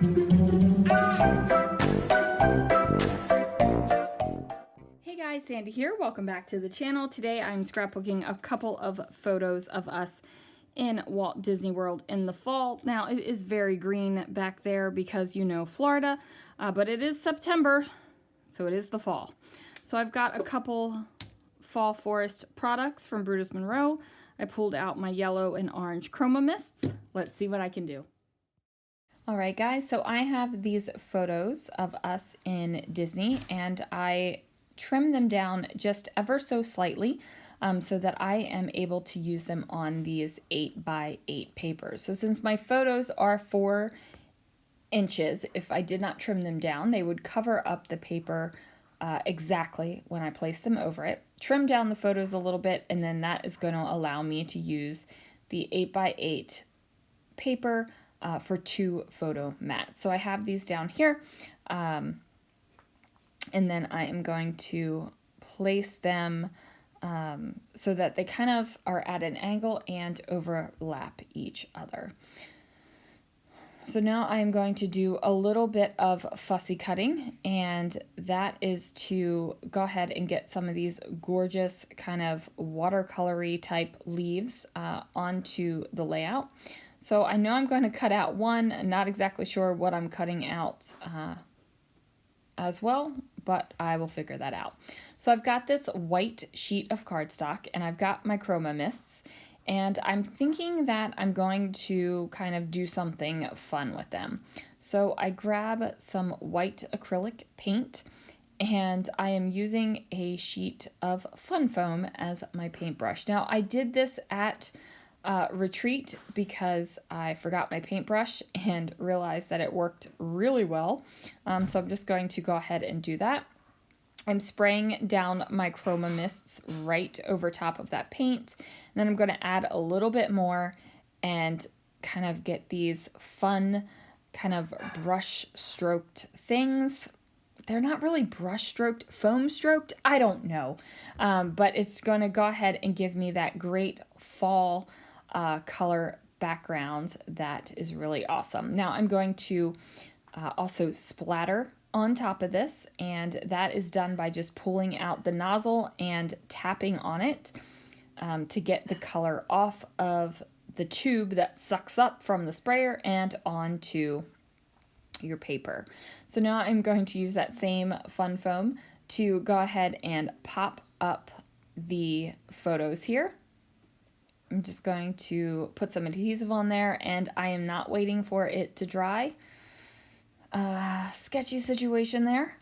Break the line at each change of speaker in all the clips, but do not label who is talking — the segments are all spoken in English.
Hey guys, Sandy here. Welcome back to the channel. Today I'm scrapbooking a couple of photos of us in Walt Disney World in the fall. Now it is very green back there because you know Florida, but it is September, so it is the fall. So I've got a couple fall forest products from Brutus Monroe. I pulled out my yellow and orange Chroma mists. Let's see what I can do. All right, guys, so I have these photos of us in Disney, and I trimmed them down just ever so slightly so that I am able to use them on these 8x8 papers. So since my photos are 4 inches, if I did not trim them down, they would cover up the paper exactly when I place them over it. Trim down the photos a little bit, and then that is going to allow me to use the 8x8 paper for 2 photo mats. So I have these down here, and then I am going to place them so that they kind of are at an angle and overlap each other. So now I am going to do a little bit of fussy cutting, and that is to go ahead and get some of these gorgeous kind of watercolory type leaves onto the layout. So I know I'm going to cut out one, not exactly sure what I'm cutting out as well, but I will figure that out. So I've got this white sheet of cardstock, and I've got my Chroma mists, and I'm thinking that I'm going to kind of do something fun with them. So I grab some white acrylic paint, and I am using a sheet of Fun Foam as my paintbrush. Now I did this at retreat because I forgot my paintbrush and realized that it worked really well. So I'm just going to go ahead and do that. I'm spraying down my Chroma mists right over top of that paint. And then I'm going to add a little bit more and kind of get these fun kind of brush stroked things. They're not really brush stroked, foam stroked, I don't know. But it's going to go ahead and give me that great fall color background that is really awesome. Now I'm going to also splatter on top of this, and that is done by just pulling out the nozzle and tapping on it to get the color off of the tube that sucks up from the sprayer and onto your paper. So now I'm going to use that same Fun Foam to go ahead and pop up the photos here. I'm just going to put some adhesive on there, and I am not waiting for it to dry. Sketchy situation there.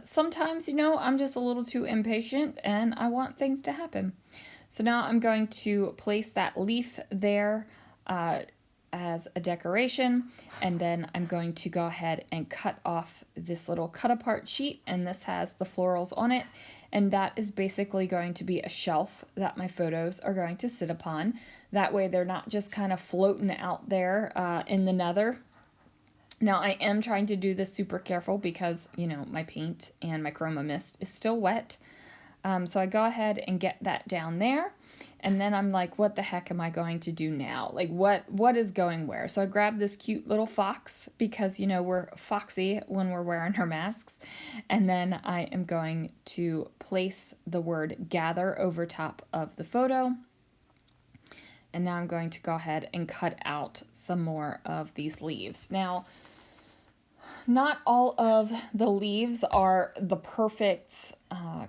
Sometimes, you know, I'm just a little too impatient and I want things to happen. So now I'm going to place that leaf there as a decoration, and then I'm going to go ahead and cut off this little cut apart sheet, and this has the florals on it, and that is basically going to be a shelf that my photos are going to sit upon. That way they're not just kind of floating out there in the nether. Now I am trying to do this super careful because, you know, my paint and my Chroma mist is still wet. So I go ahead and get that down there. And then I'm like, what the heck am I going to do now? Like, what is going where? So I grabbed this cute little fox because, you know, we're foxy when we're wearing our masks. And then I am going to place the word gather over top of the photo. And now I'm going to go ahead and cut out some more of these leaves. Now, not all of the leaves are the perfect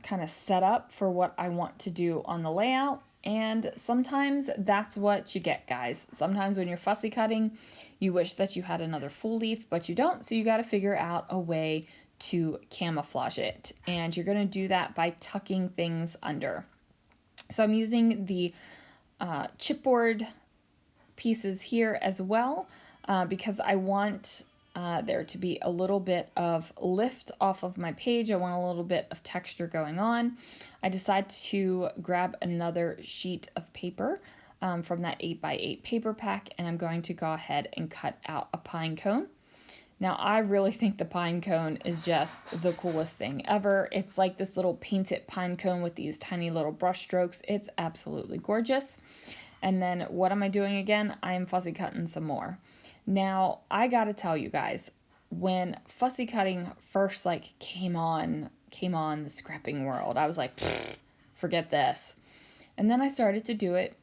kind of setup for what I want to do on the layout. And sometimes that's what you get, guys. Sometimes when you're fussy cutting, you wish that you had another full leaf, but you don't. So you got to figure out a way to camouflage it. And you're going to do that by tucking things under. So I'm using the chipboard pieces here as well because I want there to be a little bit of lift off of my page. I want a little bit of texture going on. I decided to grab another sheet of paper from that 8x8 paper pack, and I'm going to go ahead and cut out a pine cone. Now, I really think the pine cone is just the coolest thing ever. It's like this little painted pine cone with these tiny little brush strokes. It's absolutely gorgeous. And then what am I doing again? I am fussy cutting some more. Now, I gotta tell you guys, when fussy cutting first like came on the scrapping world, I was like, forget this. And then I started to do it,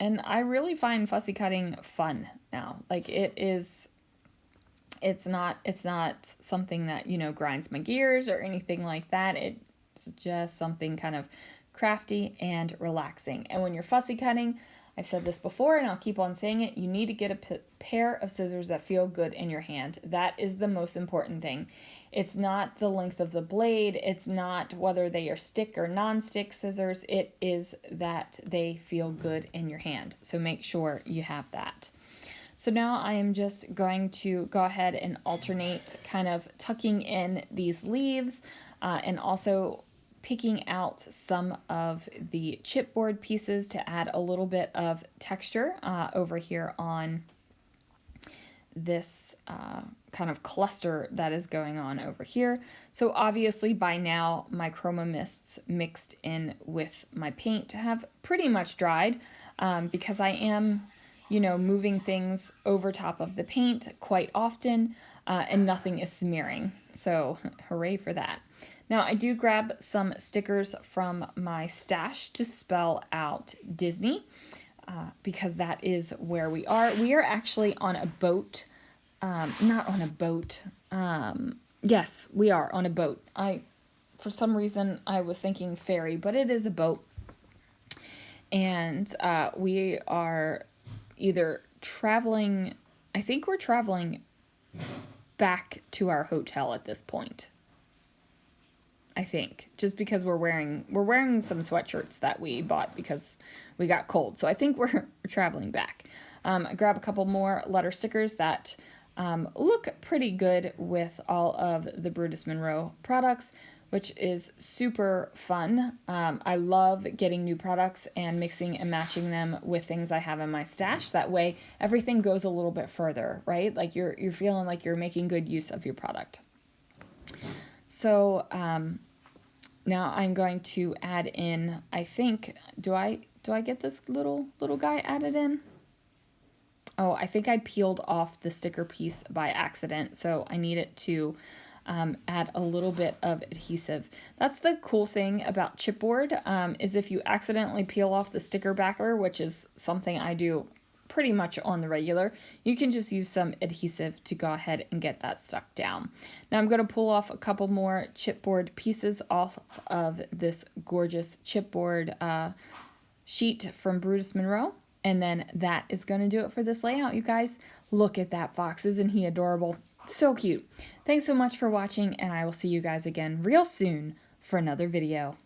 and I really find fussy cutting fun now. Like it's not something that, you know, grinds my gears or anything like that. It's just something kind of crafty and relaxing. And when you're fussy cutting, I've said this before and I'll keep on saying it, you need to get a pair of scissors that feel good in your hand. That is the most important thing. It's not the length of the blade. It's not whether they are stick or non-stick scissors. It is that they feel good in your hand. So make sure you have that. So now I am just going to go ahead and alternate kind of tucking in these leaves and also picking out some of the chipboard pieces to add a little bit of texture over here on this kind of cluster that is going on over here. So obviously by now my chroma mists mixed in with my paint have pretty much dried because I am, you know, moving things over top of the paint quite often and nothing is smearing. So hooray for that. Now I do grab some stickers from my stash to spell out Disney because that is where we are. We are actually on a boat. Not on a boat. Yes, we are on a boat. For some reason I was thinking ferry, but it is a boat. And we are either traveling, I think we're traveling back to our hotel at this point. I think, just because we're wearing some sweatshirts that we bought because we got cold. So I think we're traveling back. I grab a couple more letter stickers that look pretty good with all of the Brutus Monroe products, which is super fun. I love getting new products and mixing and matching them with things I have in my stash. That way everything goes a little bit further, right? Like you're feeling like you're making good use of your product. So now I'm going to add in, I think, do I get this little guy added in? Oh, I think I peeled off the sticker piece by accident, so I need it to add a little bit of adhesive. That's the cool thing about chipboard, is if you accidentally peel off the sticker backer, which is something I do pretty much on the regular, you can just use some adhesive to go ahead and get that stuck down. Now I'm going to pull off a couple more chipboard pieces off of this gorgeous chipboard sheet from Brutus Monroe, and then that is going to do it for this layout, you guys. Look at that fox, isn't he adorable? So cute. Thanks so much for watching, and I will see you guys again real soon for another video.